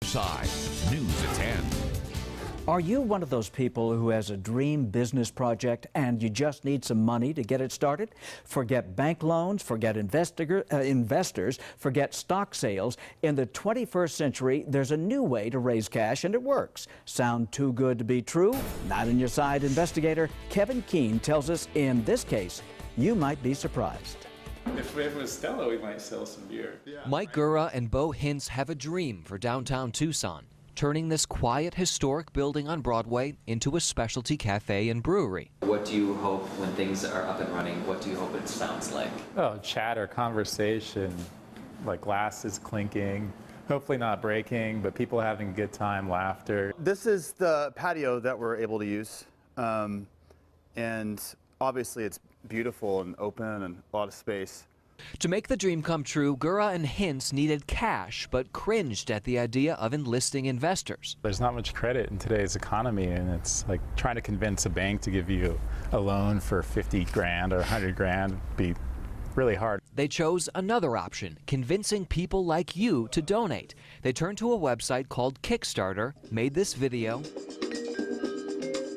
Side, News at 10. Are you one of those people who has a dream business project and you just need some money to get it started? Forget bank loans, forget investors, forget stock sales. In the 21st century, there's a new way to raise cash and it works. Sound too good to be true? Not on your side, investigator Kevin Keene tells us in this case, you might be surprised. If it was Stella, we might sell some beer. Mike Gura and Bo Hintz have a dream for downtown Tucson, turning this quiet, historic building on Broadway into a specialty cafe and brewery. What do you hope when things are up and running? What do you hope it sounds like? Oh, chatter, conversation, like glasses clinking, hopefully not breaking, but people having a good time, laughter. This is the patio that we're able to use, and obviously it's beautiful and open and a lot of space. To make the dream come true, Gura and Hintz needed cash, but cringed at the idea of enlisting investors. There's not much credit in today's economy, and it's like trying to convince a bank to give you a loan for 50 grand or 100 grand would be really hard. They chose another option, convincing people like you to donate. They turned to a website called Kickstarter, made this video,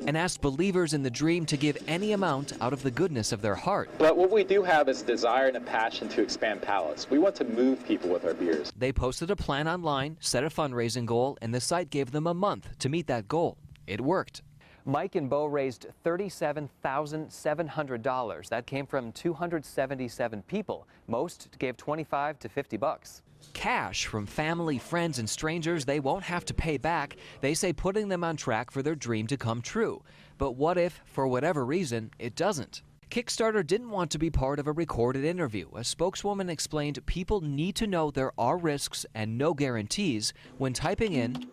and asked believers in the dream to give any amount out of the goodness of their heart. But what we do have is a desire and a passion to expand palates. We want to move people with our beers. They posted a plan online, set a fundraising goal, and the site gave them a month to meet that goal. It worked. Mike and Bo raised $37,700. That came from 277 people. Most gave $25 to $50. Cash from family, friends, and strangers they won't have to pay back. They say putting them on track for their dream to come true. But what if, for whatever reason, it doesn't? Kickstarter didn't want to be part of a recorded interview. A spokeswoman explained people need to know there are risks and no guarantees when typing in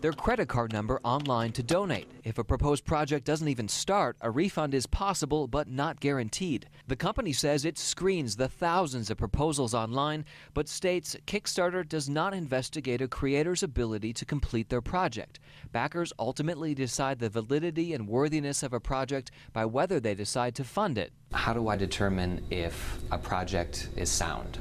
their credit card number online to donate. If a proposed project doesn't even start, a refund is possible but not guaranteed. The company says it screens the thousands of proposals online, but states Kickstarter does not investigate a creator's ability to complete their project. Backers ultimately decide the validity and worthiness of a project by whether they decide to fund it. How do I determine if a project is sound?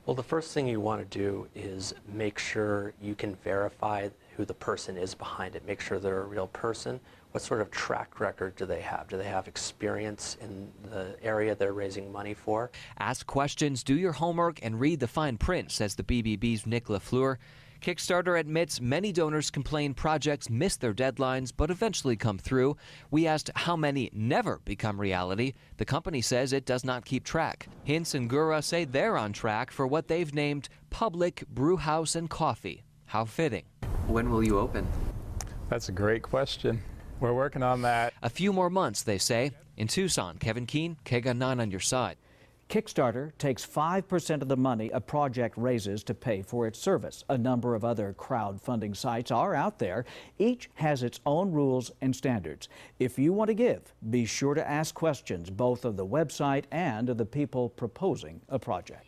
Well, the first thing you want to do is make sure you can verify who the person is behind it. Make sure they're a real person. What sort of track record do they have? Do they have experience in the area they're raising money for? Ask questions, do your homework, and read the fine print, says the BBB's Nick LaFleur. Kickstarter admits many donors complain projects miss their deadlines but eventually come through. We asked how many never become reality. The company says it does not keep track. Hintz and Gura say they're on track for what they've named Public Brew House and Coffee. How fitting. When will you open? That's a great question. We're working on that. A few more months, they say. In Tucson, Kevin Keene, KGUN-9 on your side. Kickstarter takes 5% of the money a project raises to pay for its service. A number of other crowdfunding sites are out there. Each has its own rules and standards. If you want to give, be sure to ask questions both of the website and of the people proposing a project.